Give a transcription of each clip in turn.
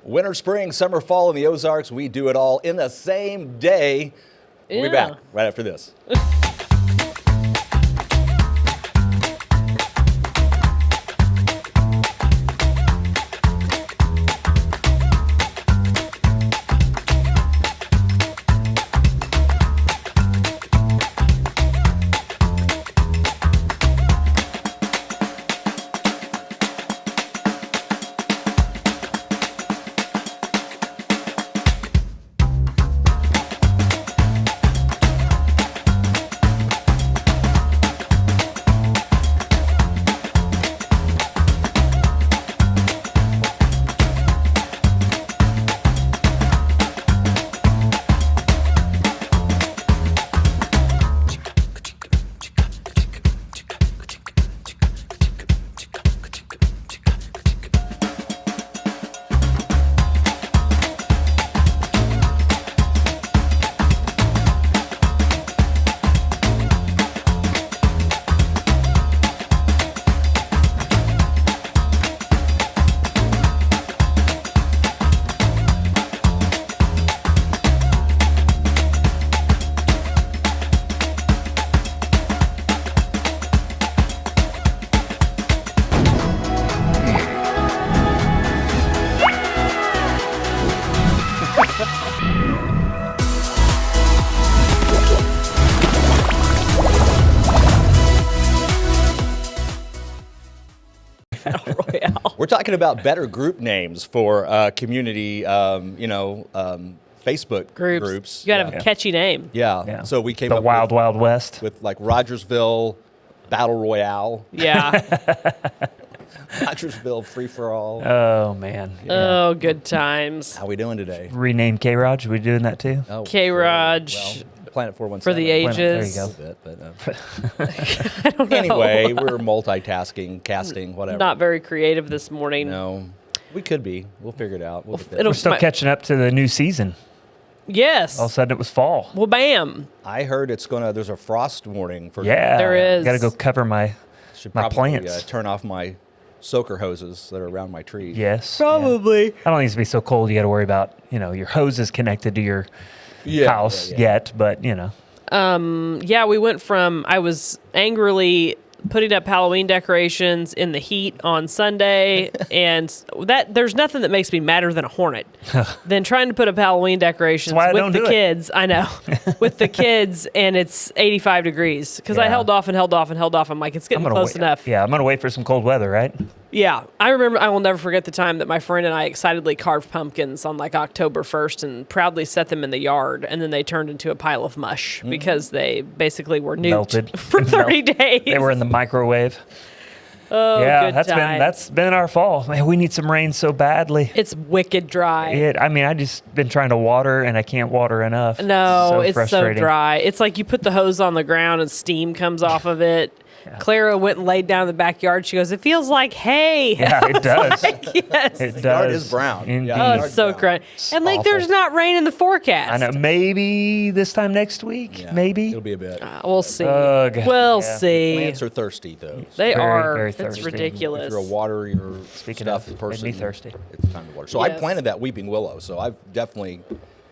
Winter, spring, summer, fall in the Ozarks. We do it all in the same day. We'll be back right after this. We're talking about better group names for community, Facebook groups. You got to have a catchy name. Yeah. So we came the up Wild Wild West with like Rogersville Battle Royale. Yeah. Rogersville Free for All. Oh, man. Yeah. Oh, good times. How we doing today? Rename K-ROG. Are we doing that too? Oh, K-ROG. Well, Planet 417. For the ages. There you go. I don't know. Anyway, we're multitasking, casting, whatever. Not very creative this morning. No. We could be. We'll figure it out. We'll get there. We're still catching up to the new season. Yes. All of a sudden it was fall. Well, bam. I heard there's a frost warning for. Yeah. There is. Got to go cover my plants. Turn off my soaker hoses that are around my trees. Yes. Probably. Yeah. I don't think it's to be so cold you got to worry about, your hoses connected to your house yet, but, Yeah, we went from, I was angrily putting up Halloween decorations in the heat on Sunday, and there's nothing that makes me madder than a hornet than trying to put up Halloween decorations with the kids. I know, with the kids, and it's 85 degrees because I held off and held off and held off. I'm like, it's getting close enough. Yeah, I'm gonna wait for some cold weather, right? Yeah, I will never forget the time that my friend and I excitedly carved pumpkins on like October 1st and proudly set them in the yard, and then they turned into a pile of mush because they basically were nuked for 30 days. They were in the microwave. Oh, yeah, good that's been our fall. Man, we need some rain so badly. It's wicked dry. I just been trying to water and I can't water enough. No, it's so dry. It's like you put the hose on the ground and steam comes off of it. Yeah. Clara went and laid down in the backyard. She goes, it feels like hay. Yeah, it does. Yes. It does. The yard is brown. Indeed. Oh, it's so crunchy. And like, there's not rain in the forecast. I know. Maybe this time next week. Yeah, maybe. It'll be a bit. We'll see. We'll see. Plants are thirsty, though. They are. Very It's thirsty. ridiculous. If you're a water your stuff made person, me thirsty. It's time to water. So I planted that weeping willow, so I've definitely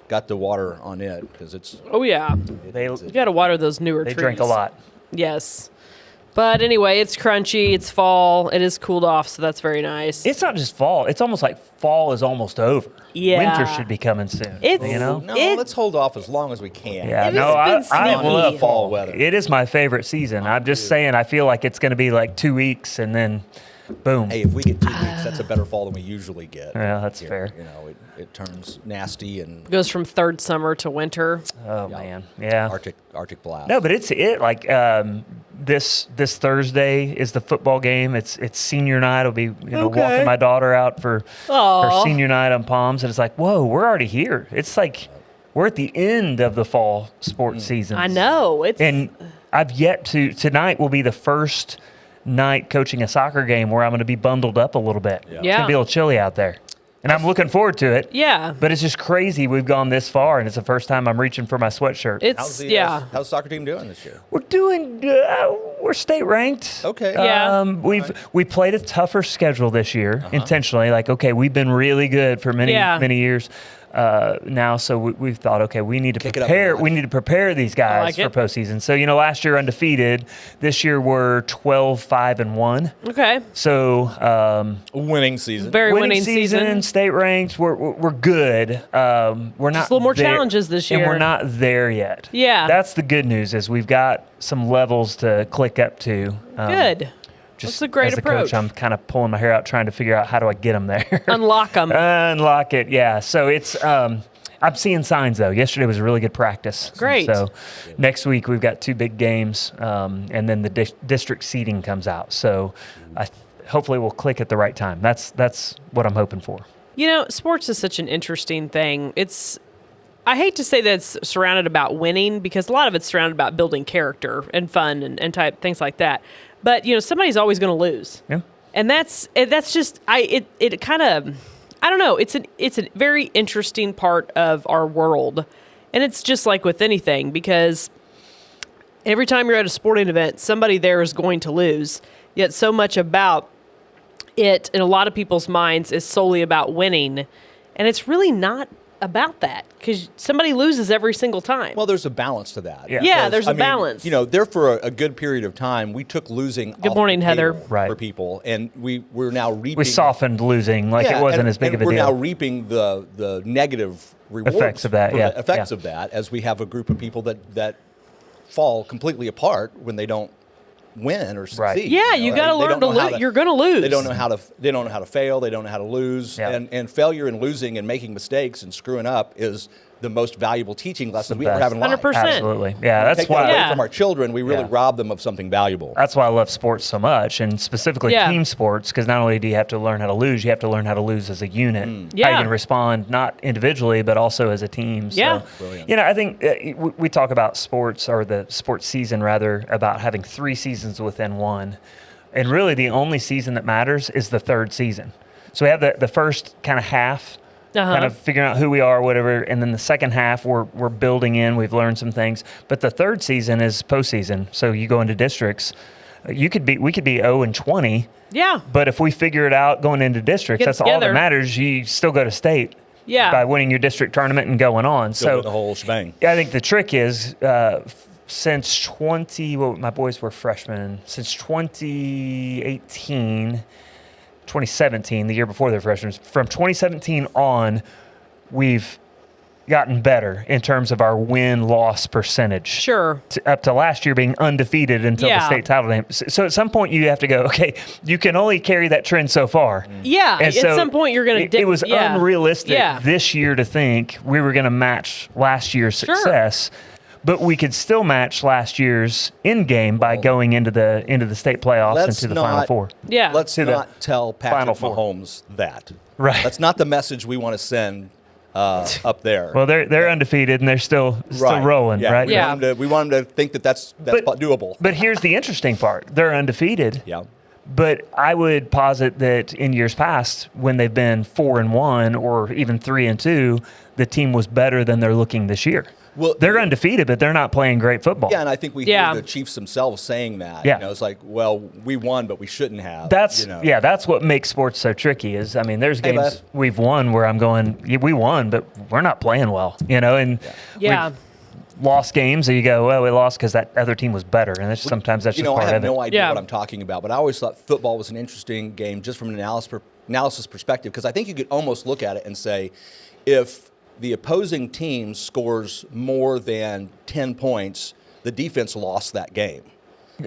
got the water on it because it's. Oh, yeah. You got to water those newer trees. They drink a lot. Yes. But anyway, it's crunchy. It's fall. It is cooled off, so that's very nice. It's not just fall. It's almost like fall is almost over. Yeah. Winter should be coming soon. No, let's hold off as long as we can. Yeah, I love fall weather. It is my favorite season. I'm just saying, I feel like it's going to be like 2 weeks and then boom. Hey, if we get 2 weeks, that's a better fall than we usually get. Yeah, that's fair. It turns nasty and goes from third summer to winter. Oh man, yeah. Arctic blast. No, but it's this Thursday is the football game. It's senior night. I'll be walking my daughter out for her senior night on Palms, and it's like, whoa, we're already here. It's like we're at the end of the fall sports season. I know. And I've yet to. Tonight will be the first night coaching a soccer game where I'm going to be bundled up a little bit. Yeah. It's going to be a little chilly out there. And I'm looking forward to it. Yeah. But it's just crazy we've gone this far, and it's the first time I'm reaching for my sweatshirt. How's the soccer team doing this year? We're doing we're state ranked. Okay. Yeah. We played a tougher schedule this year intentionally. Like, okay, we've been really good for many years now, so we've thought, okay, we need to prepare. We need to prepare these guys for postseason. So last year undefeated. This year we're 12-5-1. Okay. So winning season. Very winning season. State ranked. We're good. We're not just a little more challenges this year, and we're not there yet. Yeah. That's the good news is we've got some levels to click up to. Good. That's a great as approach. Coach, I'm kind of pulling my hair out trying to figure out how do I get them there. Unlock them. Unlock it, yeah. So it's I'm seeing signs, though. Yesterday was a really good practice. Great. So next week we've got 2 big games, and then the district seeding comes out. So hopefully we'll click at the right time. That's what I'm hoping for. Sports is such an interesting thing. I hate to say that it's surrounded about winning because a lot of it's surrounded about building character and fun and type things like that. But somebody's always going to lose. Yeah. And that's just it kind of, I don't know. It's a very interesting part of our world, and it's just like with anything because every time you're at a sporting event, somebody there is going to lose. Yet so much about it in a lot of people's minds is solely about winning, and it's really not about that because somebody loses every single time. Well, there's a balance to that. Yeah, there's a balance. There for a good period of time, we took losing. Good morning, Heather. For people, and we're now reaping. We softened losing, like it wasn't as big of a deal. We're now reaping the negative rewards effects of that. Of that, as we have a group of people that fall completely apart when they don't win or succeed. Right. Yeah, you got to learn to lose. You're going to lose. They don't know how to fail. They don't know how to lose. Yeah. And failure and losing and making mistakes and screwing up is the most valuable teaching lesson we ever have in life. 100%. Absolutely. Yeah, that's take why. that away from our children, we really rob them of something valuable. That's why I love sports so much, and specifically team sports, because not only do you have to learn how to lose, you have to learn how to lose as a unit. How you can respond not individually, but also as a team. Yeah. So, brilliant. I think we talk about sports, or the sports season rather, about having 3 seasons within one. And really the only season that matters is the 3rd season. So we have the first kind of half, kind of figuring out who we are, whatever, and then the second half we're building in. We've learned some things, but the 3rd season is postseason. So you go into districts. We could be 0-20. Yeah. But if we figure it out going into districts, that's all that matters. You still go to state. Yeah. By winning your district tournament and going on. So the whole shebang. I think the trick is since my boys were freshmen, since 2017, the year before they were freshmen, from 2017 on, we've gotten better in terms of our win-loss percentage. Sure. Up to last year being undefeated until the state title game. So at some point you have to go, okay, you can only carry that trend so far. Yeah, and at some point you're going to dip. It was unrealistic this year to think we were going to match last year's success. But we could still match last year's end game by going into the state playoffs and to the Final Four. Yeah. Let's not tell Patrick Final Mahomes that. Right. That's not the message we want to send up there. Well, they're undefeated and they're still rolling, right? We want them to think that's doable. But here's the interesting part: they're undefeated. Yeah. But I would posit that in years past, when they've been 4-1 or even 3-2, the team was better than they're looking this year. Well, they're undefeated, but they're not playing great football. Yeah, and I think we hear the Chiefs themselves saying that. Yeah. It's like, well, we won, but we shouldn't have. That's what makes sports so tricky. Is there's games we've won where I'm going, we won, but we're not playing well. And we've lost games, and you go, well, we lost because that other team was better, and sometimes that's just part of it. I have no idea what I'm talking about, but I always thought football was an interesting game just from an analysis perspective, because I think you could almost look at it and say, if the opposing team scores more than 10 points, the defense lost that game.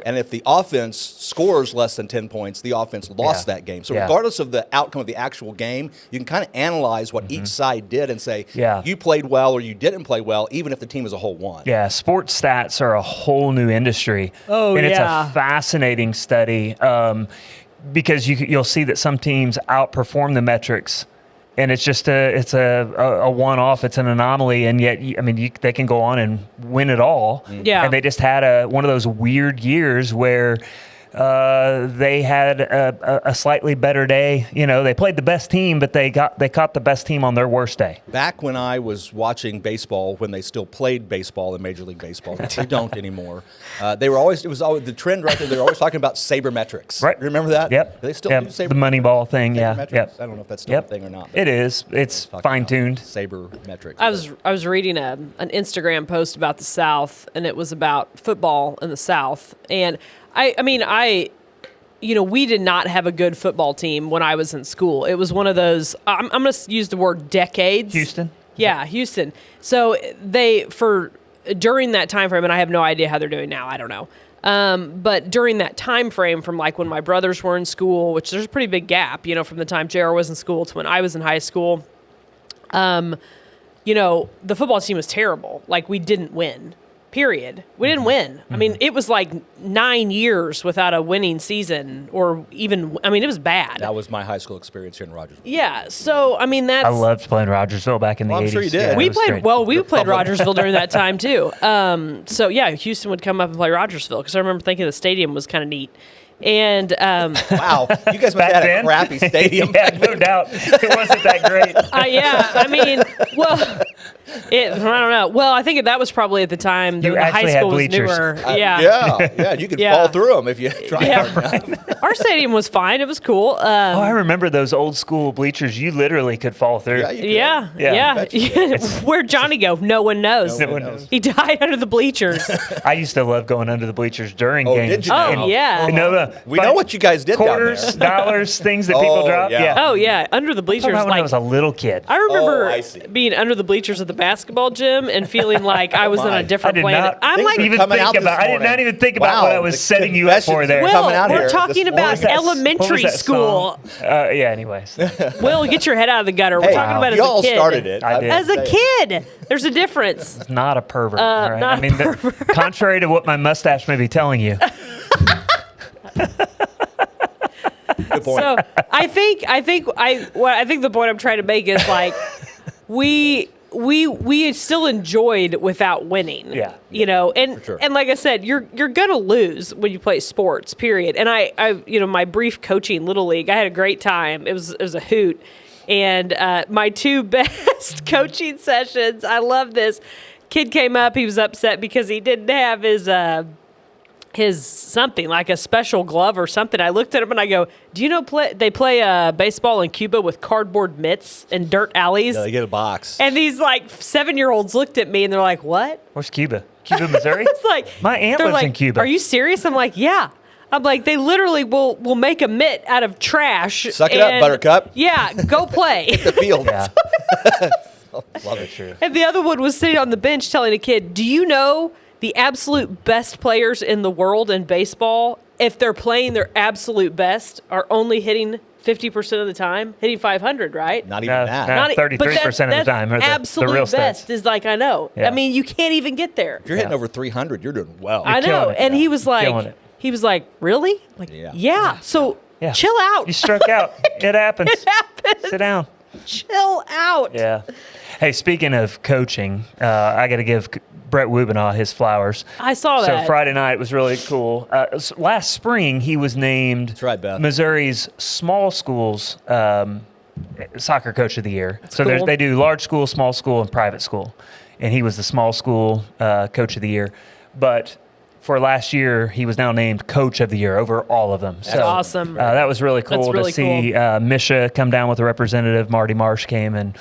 And if the offense scores less than 10 points, the offense lost that game. So regardless of the outcome of the actual game, you can kind of analyze what each side did and say, you played well or you didn't play well, even if the team as a whole won. Yeah, sports stats are a whole new industry. And it's a fascinating study because you'll see that some teams outperform the metrics. And it's just a one-off. It's an anomaly, and yet they can go on and win it all. Yeah. And they just had one of those weird years where They had a slightly better day. They played the best team, but they caught the best team on their worst day. Back when I was watching baseball, when they still played baseball in Major League Baseball, which they don't anymore, it was always the trend right there. They were always talking about sabermetrics. Right. Remember that? Yep. They still do the money ball thing. Yeah. sabermetrics? Yep. I don't know if that's still a thing or not. It is. It's fine-tuned. Sabermetrics. I was reading an Instagram post about the South, and it was about football in the South. And we did not have a good football team when I was in school. It was one of those, I'm going to use the word decades. Houston? Yeah, Houston. So during that time frame, and I have no idea how they're doing now, I don't know. But during that time frame from like when my brothers were in school, which there's a pretty big gap, from the time JR was in school to when I was in high school, the football team was terrible. Like, we didn't win. Period. We didn't win. I mean, it was like 9 years without a winning season, or even, it was bad. That was my high school experience here in Rogersville. Yeah. So, that's... I loved playing Rogersville back in the 80s. I'm sure you did. Yeah, we played Rogersville during that time, too. Houston would come up and play Rogersville, because I remember thinking the stadium was kind of neat. And wow, you guys must have had a crappy stadium. Yeah, no doubt. It wasn't that great. I don't know. Well, I think that was probably at the time the high school was newer. Yeah, you could fall through them if you tried hard enough. Our stadium was fine. It was cool. I remember those old school bleachers. You literally could fall through. Yeah. Where'd Johnny go? No one knows. No one knows. He died under the bleachers. I used to love going under the bleachers during games. Did you? Oh, yeah. No. We know what you guys did Quarters, down there. dollars, things that people drop. Yeah. Oh, yeah. Under the bleachers. When I was a little kid. I remember I see. being under the bleachers at the basketball gym and feeling like I was on a different planet. I did not even think about what I was setting you up for there. We're talking about elementary school. Anyways. Will, get your head out of the gutter. We're talking about as a kid. Y'all started it. I did. As a kid. There's a difference. It's not a pervert. Right? Contrary to what my mustache may be telling you. Good point. So I think the point I'm trying to make is like we still enjoyed without winning. Yeah. And sure. and like I said, you're gonna lose when you play sports, period. And I my brief coaching Little League, I had a great time. It was a hoot. And my two best coaching sessions, I love this. Kid came up, he was upset because he didn't have his something, like a special glove or something. I looked at him and I go, do you know they play baseball in Cuba with cardboard mitts and dirt alleys? Yeah, they get a box. And these 7-year-olds looked at me and they're like, what? Where's Cuba? Cuba, Missouri? It's like, my aunt lives in Cuba. Are you serious? I'm like, yeah. I'm like, they literally will make a mitt out of trash. Suck it up, Buttercup. Yeah, go play. The field. Yeah. Love it. True. And the other one was sitting on the bench telling a kid, do you know the absolute best players in the world in baseball, if they're playing their absolute best, are only hitting 50% of the time, hitting 500, right? Not even that. 33% of the time. Or absolute the real best stats. is like, I know. Yeah. You can't even get there. If you're hitting over 300, you're doing well. I know. killing it. And he was Killing like, it. really? Like, yeah. So chill out. You struck out. It happens. Sit down. Chill out. Yeah. Hey, speaking of coaching, I got to give Brett Wubinaw his flowers. I saw that. So Friday night was really cool. Last spring, he was named That's right, Beth. Missouri's small schools soccer coach of the year. So cool. they do large school, small school, and private school. And he was the small school coach of the year. But for last year, he was now named coach of the year over all of them. That's awesome. That was really cool to see Misha come down with a representative. Marty Marsh came and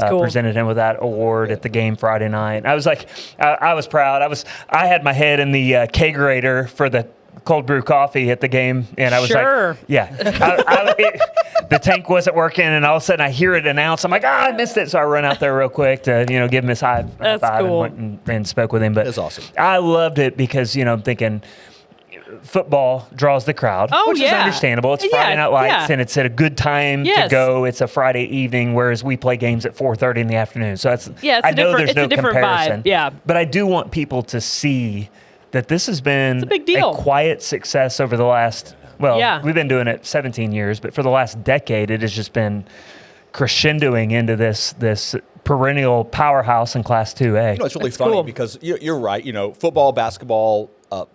presented him with that award at the game Friday night. I was like, I was proud. I had my head in the kegerator for the cold brew coffee at the game, and I was like, yeah. The tank wasn't working, and all of a sudden I hear it announced. I'm like, I missed it. So I run out there real quick to, give him his high five cool. and went and spoke with him. But that's awesome. I loved it because, I'm thinking football draws the crowd, which is understandable. It's Friday Night Lights, and it's at a good time to go. It's a Friday evening, whereas we play games at 4:30 in the afternoon. So I know there's no comparison. Vibe. Yeah. But I do want people to see that this has been a quiet success over the last, we've been doing it 17 years, but for the last decade, it has just been crescendoing into this perennial powerhouse in Class 2A. It's really funny because you're right. Football, basketball,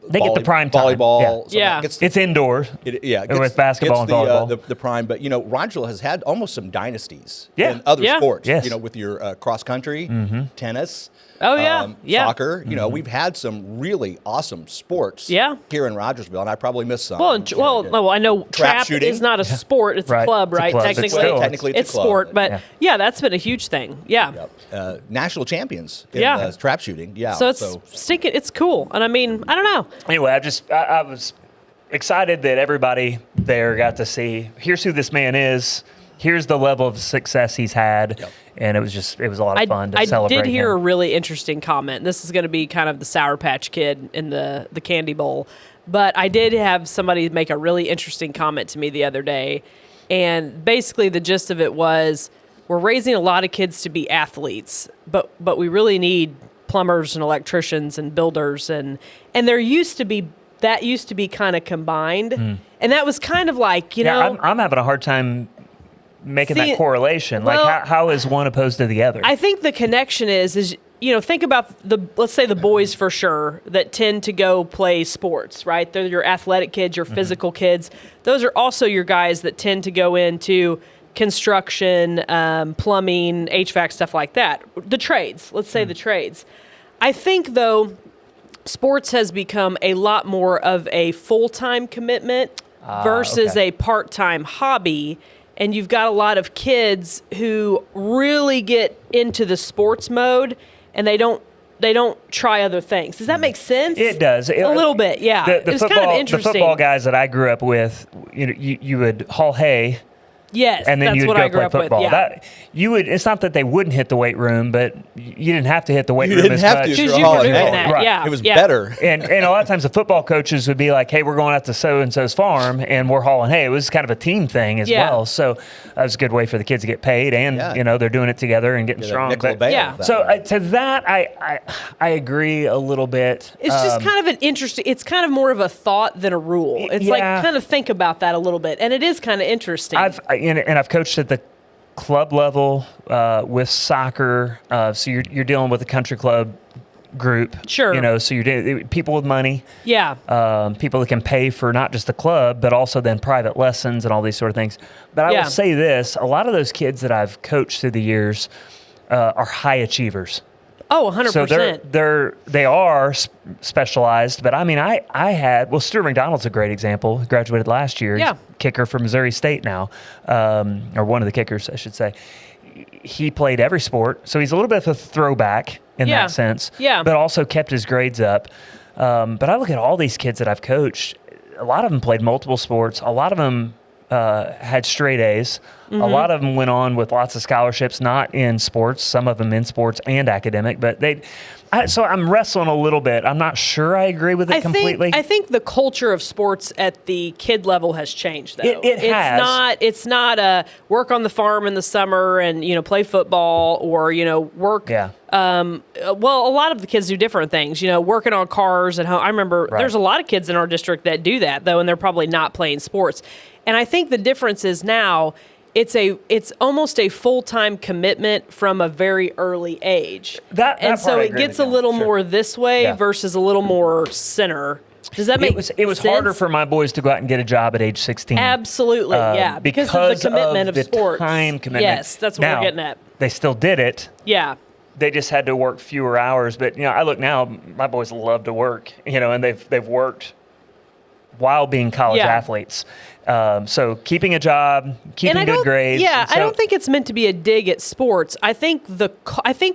They get the prime time. volleyball. Yeah. It's indoor. With basketball and volleyball. The prime, but Rogers has had almost some dynasties Yeah. in other Yeah. sports. Yes. With your cross country, tennis. Oh, yeah. Yeah. Soccer. We've had some really awesome sports. Yeah. Here in Rogersville, and I probably missed some. Well, I know trap shooting. is not a sport; it's a Right. club, It's a right? club. Technically, It's a club. sport, but that's been a huge thing. Yeah. National champions in Yeah. trap shooting. Yeah. So it's stinking. It's cool, and I mean, I don't know. Anyway, I was excited that everybody there got to see. Here's who this man is. Here's the level of success he's had. Yep. And it was a lot of fun to celebrate. I did hear a him. really interesting comment. This is going to be kind of the Sour Patch Kid in the candy bowl. But I did have somebody make a really interesting comment to me the other day. And basically the gist of it was, we're raising a lot of kids to be athletes, but we really need plumbers and electricians and builders. And there used to be kind of combined. And that was kind of like, I'm having a hard time making that correlation. Well, how is one opposed to the other? I think the connection is think about let's say the boys for sure that tend to go play sports, right? They're your athletic kids, your physical kids. Those are also your guys that tend to go into construction, plumbing, HVAC, stuff like that. The trades, let's say the trades. I think though, sports has become a lot more of a full-time commitment versus a part-time hobby. And you've got a lot of kids who really get into the sports mode, and they don't try other things. Does that make sense? It does. A little bit, yeah. It's kind of interesting. The football guys that I grew up with, you would haul hay. Yes, and then that's you would what go I grew play up football. with. Yeah. It's not that they wouldn't hit the weight room, but you didn't have to hit the weight room as much. Because you were doing that. Right. Yeah, it was better. And a lot of times the football coaches would be like, "Hey, we're going out to so and so's farm, and we're hauling hay." It was kind of a team thing as well. So that was a good way for the kids to get paid, and they're doing it together and getting strong. To that, I agree a little bit. It's just kind of an interesting. It's kind of more of a thought than a rule. It's like kind of think about that a little bit, and it is kind of interesting. I've coached at the club level with soccer, so you're dealing with a country club group. Sure. So you're people with money. Yeah. People that can pay for not just the club, but also then private lessons and all these sort of things. But I will say this: a lot of those kids that I've coached through the years are high achievers. Oh, 100%. So they are specialized, but I mean, I had Stuart McDonald's a great example. He graduated last year. Yeah. He's kicker for Missouri State now, or one of the kickers, I should say. He played every sport, so he's a little bit of a throwback in that sense. Yeah. But also kept his grades up. But I look at all these kids that I've coached. A lot of them played multiple sports. A lot of them had straight A's. A lot of them went on with lots of scholarships, not in sports, some of them in sports and academic, but so I'm wrestling a little bit. I'm not sure I agree with it completely. I think the culture of sports at the kid level has changed, though. It has. It's not a work on the farm in the summer and, play football or, work. Yeah. Well, a lot of the kids do different things, working on cars at home. I remember there's a lot of kids in our district that do that, though, and they're probably not playing sports. And I think the difference is now it's almost a full-time commitment from a very early age. So it gets a little more this way versus a little more center. Does that make sense? It was harder for my boys to go out and get a job at age 16. Absolutely, because of the commitment of sports. Time commitment. Yes, that's what we're getting at. They still did it. Yeah. They just had to work fewer hours. But I look now, my boys love to work. And they've worked while being college athletes. So keeping a job, keeping good grades. Yeah, I don't think it's meant to be a dig at sports. I think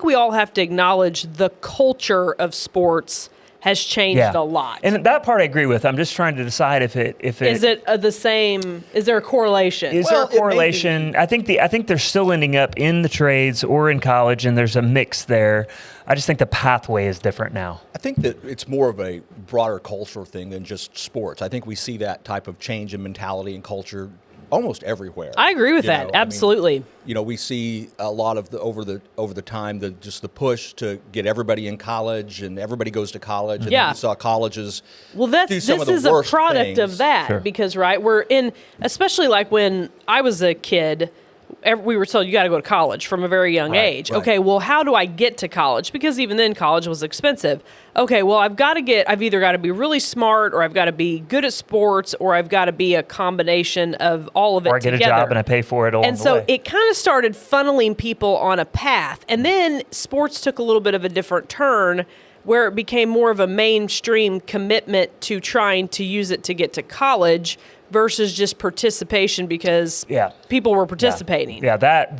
we all have to acknowledge the culture of sports has changed a lot. And that part I agree with. I'm just trying to decide if it is it the same. Is there a correlation? Is there a correlation? I think they're still ending up in the trades or in college, and there's a mix there. I just think the pathway is different now. I think that it's more of a broader cultural thing than just sports. I think we see that type of change in mentality and culture almost everywhere. I agree with that. Absolutely. We see a lot of over the time the push to get everybody in college, and everybody goes to college. And then we saw colleges. Well, this is a product of that because we're in, especially like when I was a kid. we were told you got to go to college from a very young age. Right. Okay, well, how do I get to college? Because even then, college was expensive. Okay, well, I've either got to be really smart, or I've got to be good at sports, or I've got to be a combination of all of it together. Or get a job and I pay for it all. And so it kind of started funneling people on a path. And then sports took a little bit of a different turn, where it became more of a mainstream commitment to trying to use it to get to college versus just participation because people were participating. Yeah, that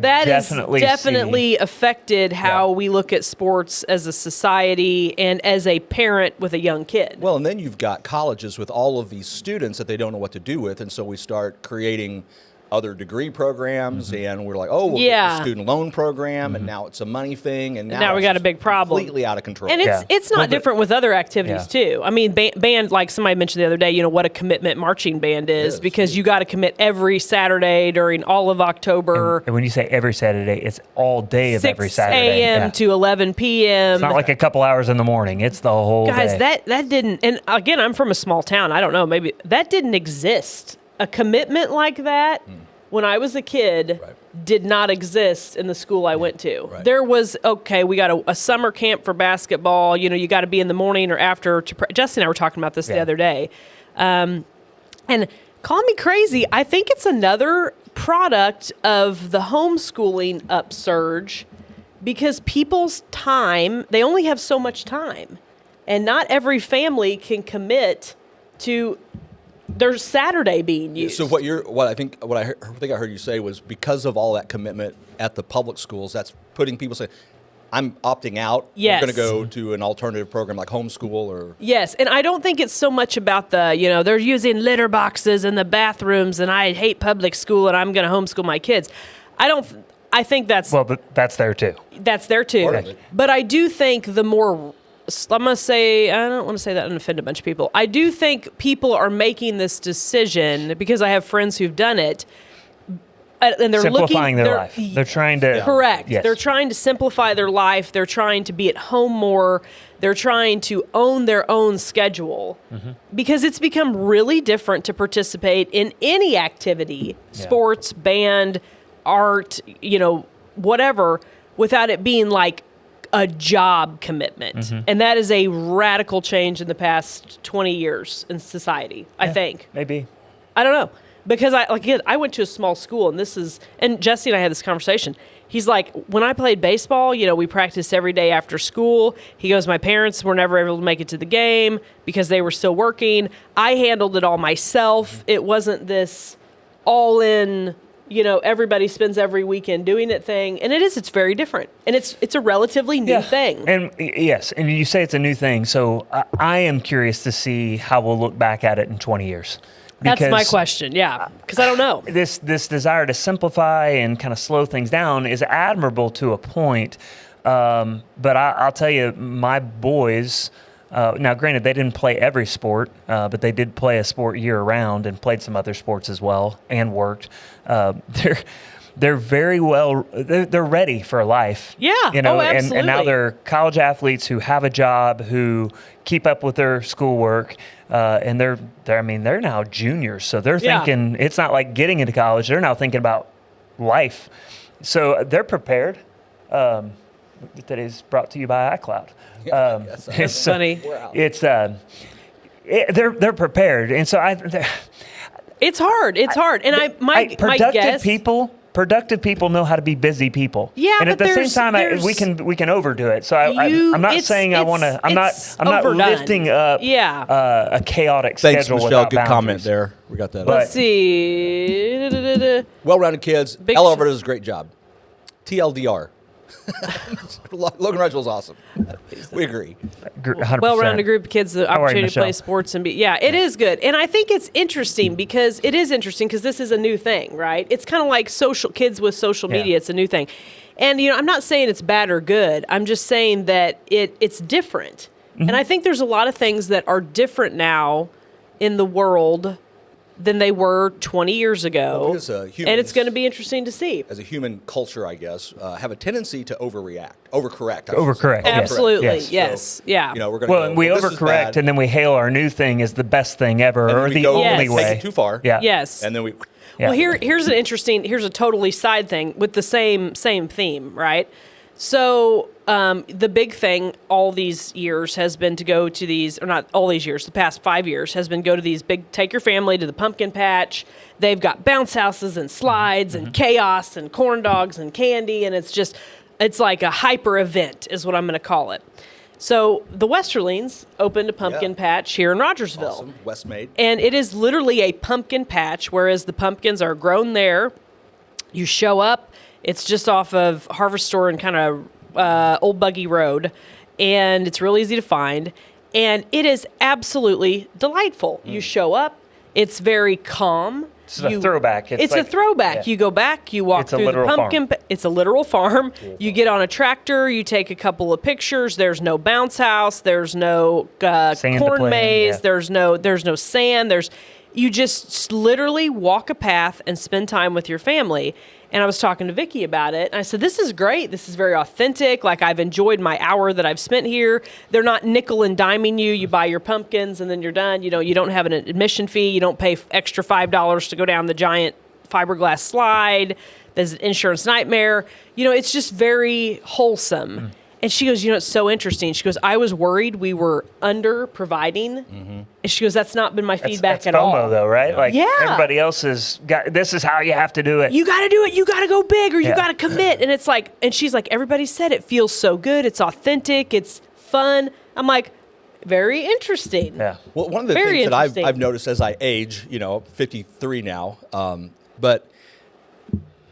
definitely affected how we look at sports as a society and as a parent with a young kid. Well, and then you've got colleges with all of these students that they don't know what to do with, and so we start creating other degree programs, and we're like, we'll get the student loan program, and now it's a money thing, and now we got a big problem, completely out of control. And it's not different with other activities too. I mean, band, like somebody mentioned the other day, what a commitment marching band is, because you got to commit every Saturday during all of October. And when you say every Saturday, it's all day of every 6 Saturday. a.m. to 11 p.m. It's not like a couple hours in the morning. It's the whole day. Guys, that didn't, and again, I'm from a small town. I don't know, maybe that didn't exist. A commitment like that when I was a kid did not exist in the school I went to. Right. There was, we got a summer camp for basketball. You got to be in the morning or after. Jesse and I were talking about this the other day. And call me crazy, I think it's another product of the homeschooling upsurge, because people's time, they only have so much time. And not every family can commit to their Saturday being used. So what I think I heard you say was, because of all that commitment at the public schools, that's putting people saying, I'm opting out. Yes. I'm going to go to an alternative program like homeschool or. Yes, and I don't think it's so much about they're using litter boxes in the bathrooms, and I hate public school, and I'm going to homeschool my kids. I think that's. Well, that's there too. That's there too. Part of it. But I do think the more. I'm going to say, I don't want to say that and offend a bunch of people. I do think people are making this decision because I have friends who've done it. And they're simplifying their life. They're trying to. Correct. Yes. They're trying to simplify their life. They're trying to be at home more. They're trying to own their own schedule, because it's become really different to participate in any activity, sports, band, art, whatever, without it being like a job commitment. And that is a radical change in the past 20 years in society, I think. Maybe. I don't know. Because I went to a small school, and Jesse and I had this conversation. He's like, when I played baseball, we practiced every day after school. He goes, my parents were never able to make it to the game because they were still working. I handled it all myself. It wasn't this all in, everybody spends every weekend doing it thing. And it's very different. And it's a relatively new thing. And yes, and you say it's a new thing. So I am curious to see how we'll look back at it in 20 years. That's my question, because I don't know. This desire to simplify and kind of slow things down is admirable to a point, but I'll tell you, my boys, now granted they didn't play every sport, but they did play a sport year-round and played some other sports as well and worked. They're very well. They're ready for life. Yeah. And now they're college athletes who have a job, who keep up with their schoolwork, and they're now juniors, so they're thinking it's not like getting into college. They're now thinking about life, so they're prepared. Today's brought to you by iCloud. It's funny. It's they're prepared, and so it's hard. And my guess. Productive people know how to be busy people. Yeah, and at the same time, we can overdo it. So I'm not saying I want to. I'm not lifting up a chaotic Thanks, schedule. Michelle. Without Good boundaries. comment there. We got that. Let's see. Well-rounded kids. Oliver does a great job. TLDR. Logan Rudgeville's awesome. We agree. 100%. Well-rounded group of kids, the opportunity to play sports and it is good. And I think it's interesting because this is a new thing, right? It's kind of like kids with social media. It's a new thing. And, I'm not saying it's bad or good. I'm just saying that it's different. And I think there's a lot of things that are different now in the world than they were 20 years ago. Well, and it's going to be interesting to see. As a human culture, I guess, have a tendency to overcorrect. Overcorrect. Absolutely, Yes. yes. So, Yeah. We're going and we overcorrect, and then we hail our new thing as the best thing ever, or the only way. Take it too far. Yeah. Yes. And then we. Well, here's a totally side thing with the same theme, right? So the big thing all these years has been to go to these, or not all these years, the past 5 years has been go to these take your family to the pumpkin patch. They've got bounce houses and slides and chaos and corn dogs and candy, and it's like a hyper event is what I'm going to call it. So the Westerlings opened a pumpkin patch here in Rogersville. Awesome. Westmade. And it is literally a pumpkin patch, whereas the pumpkins are grown there. You show up. It's just off of Harvest Store and kind of Old Buggy Road. And it's real easy to find. And it is absolutely delightful. You show up. It's very calm. It's a throwback. It's a throwback. You go back, you walk through the pumpkin. It's a literal farm. You get on a tractor, you take a couple of pictures. There's no bounce house. There's no corn maze. There's no sand. You just literally walk a path and spend time with your family. And I was talking to Vicki about it, and I said, this is great. This is very authentic. Like, I've enjoyed my hour that I've spent here. They're not nickel and diming you. You buy your pumpkins, and then you're done. You don't have an admission fee. You don't pay extra $5 to go down the giant fiberglass slide. There's an insurance nightmare. It's just very wholesome. And she goes, it's so interesting. She goes, I was worried we were under providing. And she goes, that's not been my feedback that's at all. FOMO, though, right? Like, everybody else has got, this is how you have to do it. You got to do it. You got to go big, or you got to commit. And it's like, and she's like, everybody said it feels so good. It's authentic. It's fun. I'm like, very interesting. Yeah. Well, one of the things that I've noticed as I age, 53 now, but,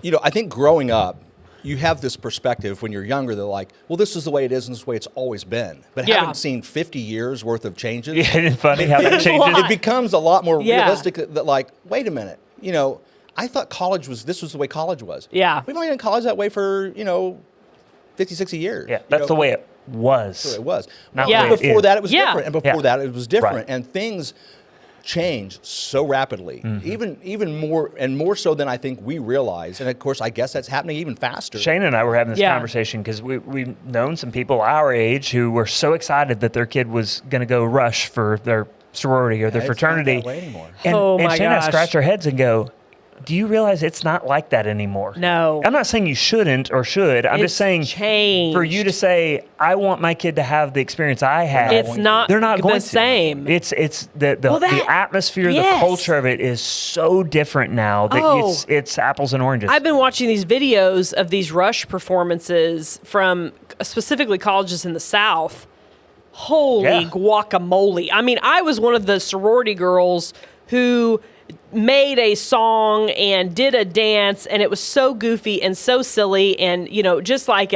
I think growing up, you have this perspective when you're younger. They're like, well, this is the way it is and this is the way it's always been. But having seen 50 years worth of changes. Yeah, it's funny how that changes. It becomes a lot more realistic that like, wait a minute, I thought this was the way college was. Yeah. We've only been in college that way for, 50, 60 years. Yeah, that's the way it was. That's the way it was. Not Before that, it was different. And before that, it was different. Right. And things change so rapidly, even more so than I think we realize. And of course, I guess that's happening even faster. Shane and I were having this conversation because we've known some people our age who were so excited that their kid was going to go rush for their sorority or their fraternity. It's not that way anymore. And Shane and I scratch our heads and go, do you realize it's not like that anymore? No. I'm not saying you shouldn't or should. I'm just saying changed. For you to say, I want my kid to have the experience I had. It's not they're not the going same. It's the atmosphere, the culture of it is so different now that it's apples and oranges. I've been watching these videos of these Rush performances from specifically colleges in the South. Holy guacamole. I mean, I was one of the sorority girls who made a song and did a dance, and it was so goofy and so silly, and just like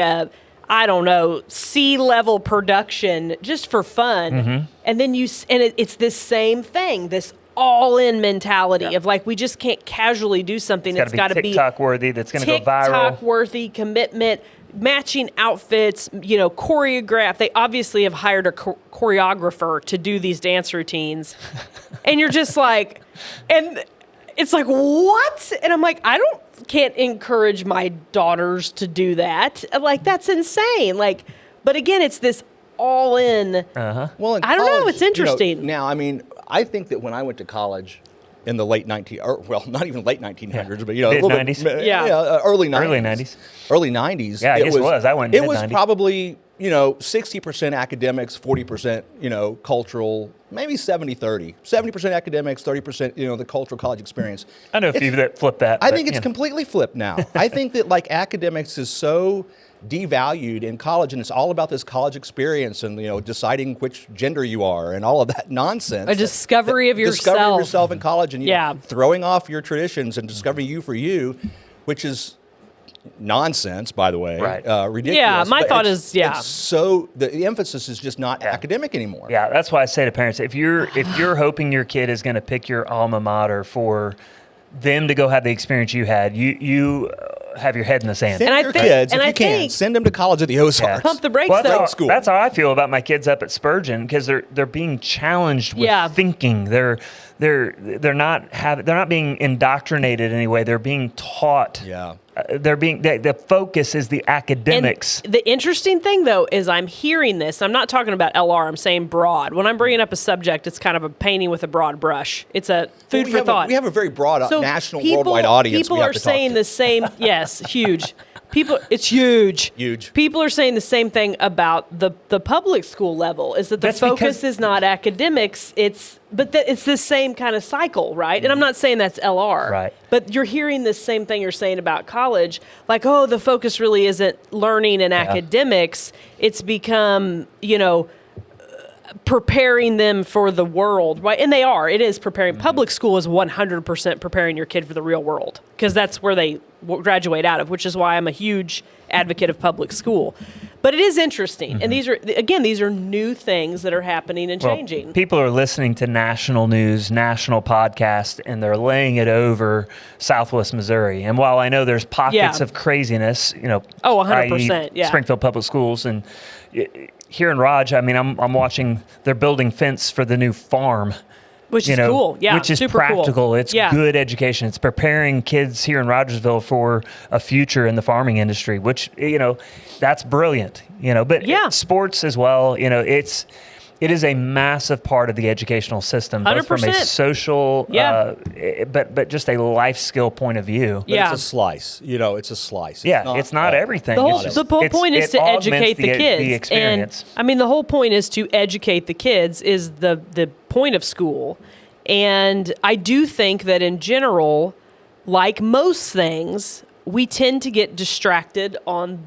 C-level production just for fun. And then it's this same thing, this all-in mentality of like, we just can't casually do something. It's got to be TikTok worthy. That's going to go viral. TikTok worthy, commitment, matching outfits, choreograph. They obviously have hired a choreographer to do these dance routines. And you're just like, and it's like, what? And I'm like, can't encourage my daughters to do that. Like, that's insane. Like, but again, it's this all in. Well, I don't know. It's interesting. Now, I mean, I think that when I went to college in the late not even late 1900s, but a little Mid-90s. bit, early 90s. Early 90s. Early 90s. Yeah, I guess it was. I went It was mid-90s. probably 60% academics, 40% cultural, maybe 70-30. 70% academics, 30% the cultural college experience. I know a few that flip that. I think it's completely flipped now. I think that like academics is so devalued in college, and it's all about this college experience and deciding which gender you are and all of that nonsense. A discovery of yourself. Discovering yourself in college and throwing off your traditions and discovering you for you, which is nonsense, by the way. Right. Ridiculous. Yeah, my thought is, It's so the emphasis is just not academic anymore. Yeah, that's why I say to parents, if you're hoping your kid is going to pick your alma mater for them to go have the experience you had, you have your head in the sand. Send And I your think- kids, and if I you can, think- send them to college at the Ozarks. Pump the brakes, Well, though. School. that's how I feel about my kids up at Spurgeon, because they're being challenged with Yeah. thinking. They're not being indoctrinated anyway. They're being taught. Yeah. The focus is the academics. And the interesting thing, though, is I'm hearing this. I'm not talking about LR. I'm saying broad. When I'm bringing up a subject, it's kind of a painting with a broad brush. It's a food We for have thought. we have a very broad So national, people- worldwide audience. People we have are to talk saying to. the same. Yes, huge. It's huge. Huge. People are saying the same thing about the public school level. Is that the That's focus because- is not academics? It's the same kind of cycle, right? And I'm not saying that's LR, Right. But you're hearing the same thing you're saying about college, like, oh, the focus really isn't learning and academics. It's become, preparing them for the world, right? And they are. It is preparing. Public school is 100% preparing your kid for the real world, because that's where they graduate out of, which is why I'm a huge advocate of public school. But it is interesting. And these are new things that are happening and changing. People are listening to national news, national podcasts, and they're laying it over Southwest Missouri. And while I know there's pockets Yeah. of craziness, Oh, 100%, i.e. yeah. Springfield Public Schools, and here in ROG, I mean, I'm watching, they're building fence for the new farm. Which is cool. Yeah, which is super practical. cool. It's Yeah. good education. It's preparing kids here in Rogersville for a future in the farming industry, which, that's brilliant, but Yeah. sports as well, it is a massive part of the educational system, both from a 100%. social, Yeah. but just a life skill point of view. But Yeah. it's a slice. It's a slice. Yeah, it's not all. everything. The whole, It's the whole point is it to augments educate the kids. The experience. And I mean, the whole point is to educate the kids is the point of school. And I do think that in general, like most things, we tend to get distracted on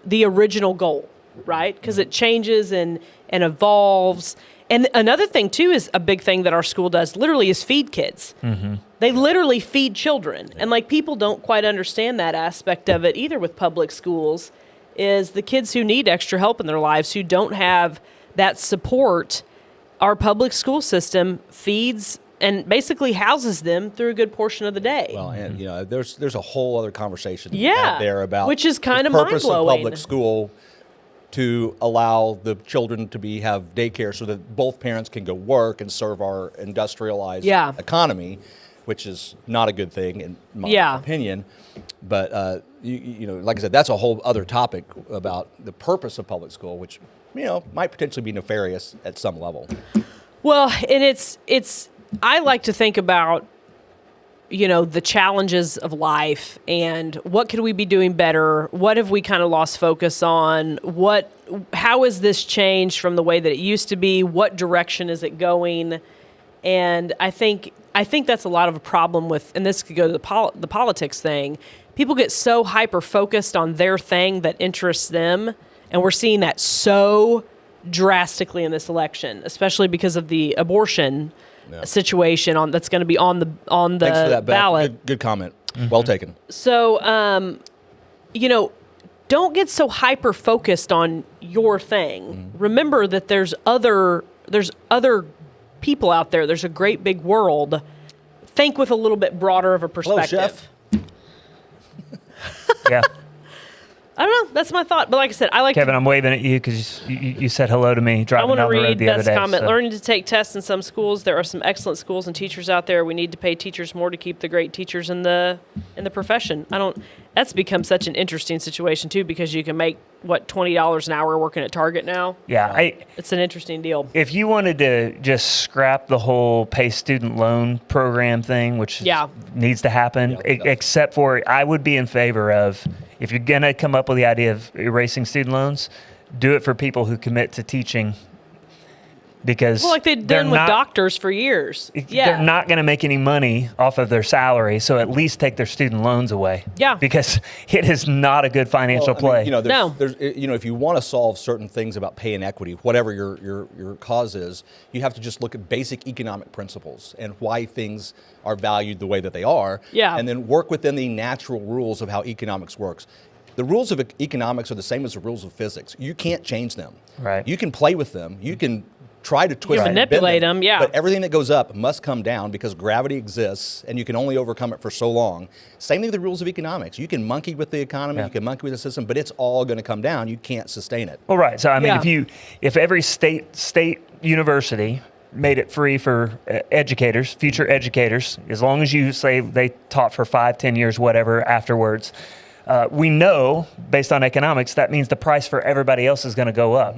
the original goal, right? Because it changes and evolves. And another thing too is a big thing that our school does literally is feed kids. Mm-hmm. They literally feed children. And like people don't quite understand that aspect of it either with public schools, is the kids who need extra help in their lives, who don't have that support. Our public school system feeds and basically houses them through a good portion of the day. Well, and there's a whole other conversation to be Yeah, had there about which is kind the of purpose of mind-blowing. public school to allow the children to have daycare so that both parents can go work and serve our industrialized Yeah. economy, which is not a good thing in my Yeah. opinion. But like I said, that's a whole other topic about the purpose of public school, which might potentially be nefarious at some level. Well, and it's I like to think about the challenges of life and what could we be doing better? What have we kind of lost focus on? How has this changed from the way that it used to be? What direction is it going? And I think that's a lot of a problem with, and this could go to the politics thing. People get so hyper focused on their thing that interests them, and we're seeing that so drastically in this election, especially because of the abortion situation that's going to be on the Thanks for that, Beth. ballot. Good comment. Well taken. So, don't get so hyper focused on your thing. Remember that there's other people out there. There's a great big world. Think with a little bit broader of a Hello, perspective. Chef. Yeah. I don't know. That's my thought. But like I said, I like Kevin, I'm waving at you because you said hello to me I driving want to down the road read the other Beth's day. comment. so- Learning to take tests in some schools. There are some excellent schools and teachers out there. We need to pay teachers more to keep the great teachers in the profession. That's become such an interesting situation too, because you can make $20 an hour working at Target now. Yeah, It's an interesting deal. if you wanted to just scrap the whole pay student loan program thing, which needs to happen, Yeah, it does. except for I would be in favor of, if you're going to come up with the idea of erasing student loans, do it for people who commit to teaching, because Well, like they've they're done with not- doctors for years. They're not going to make any money off of their salary, so at least take their student loans away. Yeah. Because it is not a good financial play. No. there's, if you want to solve certain things about pay inequity, whatever your cause is, you have to just look at basic economic principles and why things are valued the way that they are. Yeah. And then work within the natural rules of how economics works. The rules of economics are the same as the rules of physics. You can't change them. Right. You can play with them. You can try to twist and manipulate bend them, yeah. But everything that goes up must come down because gravity exists, and you can only overcome it for so long. Same thing with the rules of economics. You can monkey with the economy, you can monkey with the system, but it's all going to come down. You can't sustain it. Well, right. So I mean, if every state university made it free for educators, future educators, as long as you say they taught for 5, 10 years, whatever afterwards, we know based on economics that means the price for everybody else is going to go up.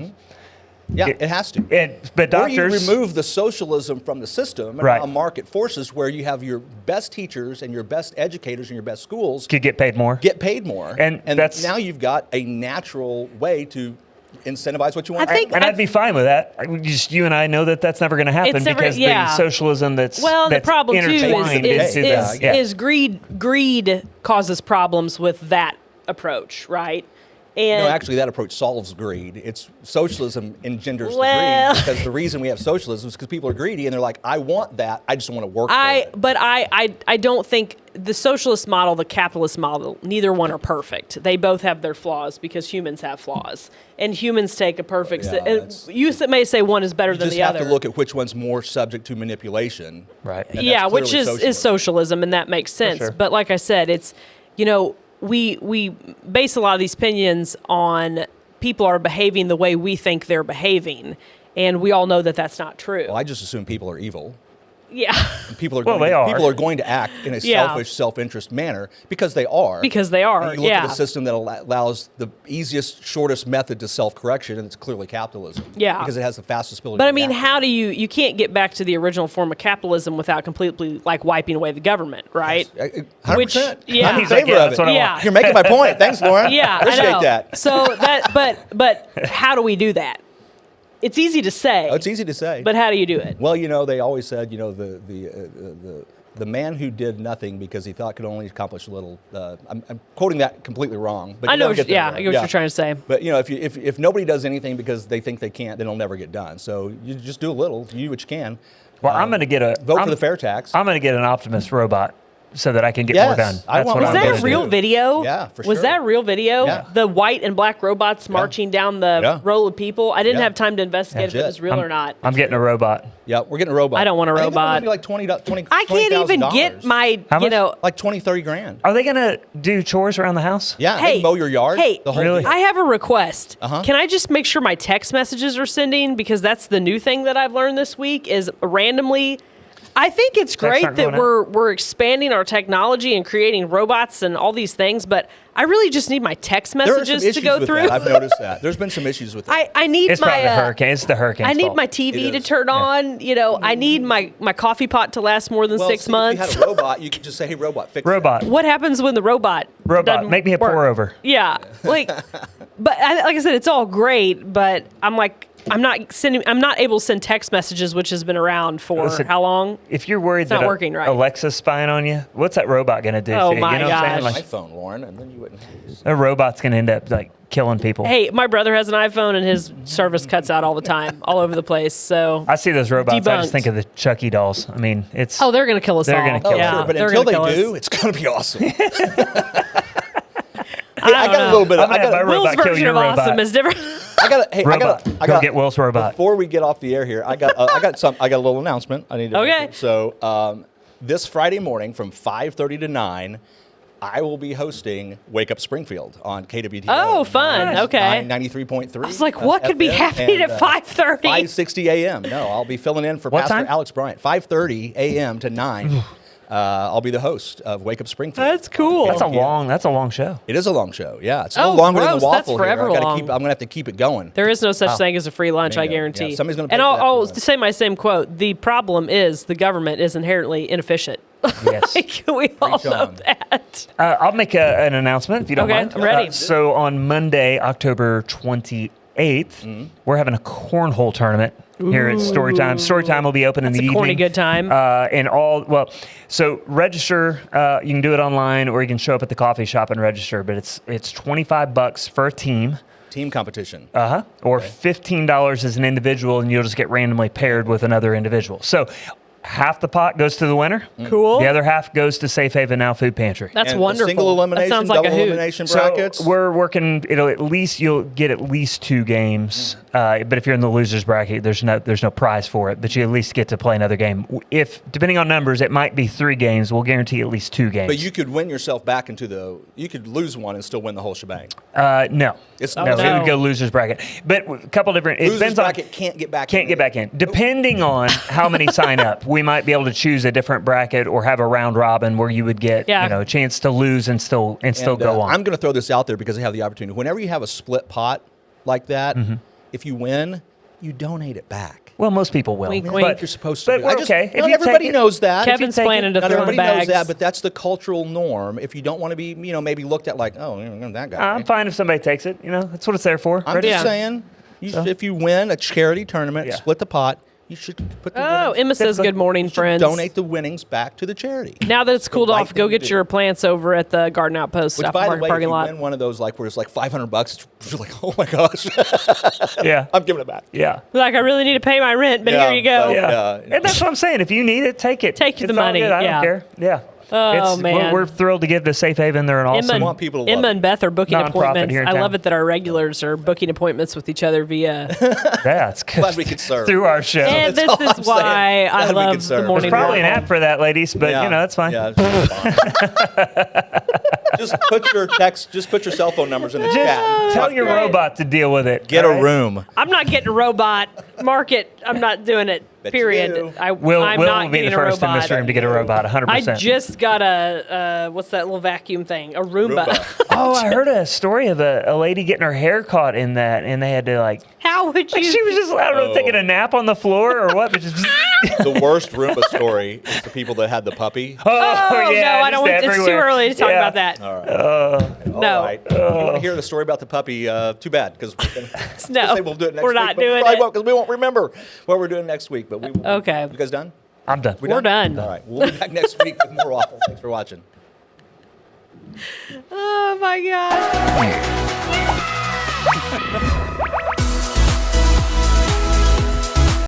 Yeah, it has to. But or you doctors remove the socialism from the system and allow market forces where you have your best teachers and your best educators and your best schools could get paid more. And that's, now you've got a natural way to incentivize what you want. I'd be fine with that. Just you and I know that that's never going to happen because the socialism that's the problem too is greed. Greed causes problems with that approach, right? And no, actually, that approach solves greed. It's socialism engenders the greed because the reason we have socialism is because people are greedy and they're like, I want that. I just want to work for it. But I don't think the socialist model, the capitalist model, neither one are perfect. They both have their flaws because humans have flaws. And humans take a perfect... you may say one is better than the other. You just have to look at which one's more subject to manipulation. Right. Yeah, which is socialism, and that makes sense. Sure. But like I said, it's, we base a lot of these opinions on people are behaving the way we think they're behaving, and we all know that that's not true. Well, I just assume people are evil. Yeah. And people are going to act in a selfish, self-interest manner because they are. Because they are, and you look at a system that allows the easiest, shortest method to self-correction, and it's clearly capitalism. Yeah. Because it has the fastest ability But to I mean, react. how do you can't get back to the original form of capitalism without completely, wiping away the government, right? 100%. Which, I'm in favor of it. Yeah. You're making my point. Thanks, Lauren. Yeah, Appreciate I know. that. So but how do we do that? It's easy to say. Oh, it's easy to say. But how do you do it? Well, they always said, the man who did nothing because he thought could only accomplish a little. I'm quoting that completely wrong. But I know. I get what you're trying to say. But if nobody does anything because they think they can't, then it'll never get done. So you just do a little. You do what you can. Well, I'm going to get vote for the fair tax. I'm going to get an Optimus robot so that I can get more done. Was that a real video? Yeah, for sure. Was that a real video? Yeah. The white and black robots marching down the row of people? I didn't have time to investigate if it was real or not. I'm getting a robot. Yeah, we're getting a robot. I don't want a robot. I think it's like $20. I can't even get my, like 20, 30 grand. Are they going to do chores around the house? Yeah, they mow your yard. Hey, the whole really? deal. I have a request. Can I just make sure my text messages are sending? Because that's the new thing that I've learned this week is randomly. I think it's great that we're expanding our technology and creating robots and all these things, but I really just need my text messages to go through. I've noticed that. There's been some issues with that. I need it's probably the hurricane. It's the hurricane. I need my TV to turn on. I need my coffee pot to last more than 6 months. If you had a robot, you could just say, "Hey, robot, fix robot." What happens when the robot make me a pour over? Yeah, but like I said, it's all great, but I'm not able to send text messages, which has been around for how long? If you're worried it's not working right. Alexa's spying on you, what's that robot going to do? Oh for you? my you know gosh! my phone, Lauren, and then you wouldn't. A robot's going to end up killing people. Hey, my brother has an iPhone, and his service cuts out all the time, all over the place. So I see those robots. I just think of the Chucky dolls. I mean, it's they're going to kill us all. They're going to kill us. Sure, but until they do, it's going to be awesome. I got a little bit of. Will's version of awesome is different. I got. Go get Will's robot. Before we get off the air here, I got a little announcement I need to make. So this Friday morning from 5:30 to 9, I will be hosting Wake Up Springfield on KWTO. Oh, fun. Okay. 93.3. I was like, what could be happening at 5:30? 5:60 a.m. No, I'll be filling in for Pastor Alex Bryant. 5:30 a.m. to 9. I'll be the host of Wake Up Springfield. That's cool. That's a long show. It is a long show. Yeah, it's a little longer than the waffle. That's forever here. long. I'm gonna have to keep it going. There is no such thing as a free lunch, I guarantee. Yeah, somebody's gonna pay and for that I'll say my same quote. The problem is the government is inherently inefficient. Yes. We all know that. I'll make an announcement if you don't mind. I'm ready. So on Monday, October 28th, we're having a cornhole tournament here at Storytime. Storytime will be open in the evening. That's a corny good time. So register. You can do it online, or you can show up at the coffee shop and register. But it's $25 for a team. Team competition. Or $15 as an individual, and you'll just get randomly paired with another individual. So half the pot goes to the winner. Cool. The other half goes to Safe Haven Now Food Pantry. That's wonderful. Single elimination, that sounds like double a hoot. elimination brackets. So we're working. You'll get at least 2 games. But if you're in the losers bracket, there's no prize for it. But you at least get to play another game. If depending on numbers, it might be 3 games. We'll guarantee at least 2 games. But you could win yourself back into you could lose one and still win the whole shebang. No. It's No, it would go losers bracket. But a couple different. It Losers depends bracket on, can't get back. can't get back in. Depending on how many sign up, we might be able to choose a different bracket or have a round robin where you would get a chance to lose and still go on. I'm going to throw this out there because I have the opportunity. Whenever you have a split pot like that, if you win, you donate it back. Well, most people will. Wink, I wink. think you're supposed to. But we're okay. Not everybody knows that. Kevin's planning to Not throw in everybody the knows bags. that, but that's the cultural norm. If you don't want to be, maybe looked at like, oh, that guy. I'm fine if somebody takes it. That's what it's there for. I'm just saying, if you win a charity tournament, split the pot, you should put the winnings. Emma says good morning, friends. Donate the winnings back to the charity. Now that it's cooled right off, go thing to get do. your plants over at the Garden Outpost Which, South by the Market way, if parking you lot. win one of those where it's like $500, you're like, oh my gosh, Yeah. I'm giving it back. Yeah. Like, I really need to pay my rent, but here you go. but- Yeah. Yeah. And that's what I'm saying. If you need it, take it. Take the It's all money, good. I yeah. don't care. Yeah. Oh, man. We're thrilled to give the Safe Haven. They're an awesome. want people to love Emma it. and Beth are booking Nonprofit appointments. here in I town. love it that our regulars are booking appointments with each other via. Yeah, it's good. Glad we could serve. Through our show. And That's this all is I'm why saying. I Glad we love could the serve. morning. There's probably an Waffle. app for that, ladies, but that's fine. Yeah, it's fine. Just put your cell phone numbers in the chat. Tell your robot to deal with it. Get all a right? room. I'm not getting a robot. Mark it. I'm not doing it. Bet you Period. do. I'm Will not be the getting first a in robot. this room to get a robot, 100%. I just got a what's that little vacuum thing? A Roomba. Roomba. Oh, I heard a story of a lady getting her hair caught in that, and they had to How would you? she was just, I don't know, taking a nap on the floor or what, but just. The worst Roomba story is the people that had the puppy. Oh yeah, no, I don't just want. It's too everywhere. early to talk Yeah. about that. All right. No. All right. If you want to hear the story about the puppy? Too bad, because No, we'll do it next we're week. not but doing we probably it. won't, because we won't remember what we're doing next week. But we will. Okay. You guys done? I'm done. We're done. All right. We'll be back next week with more waffle. Thanks for watching. Oh my god.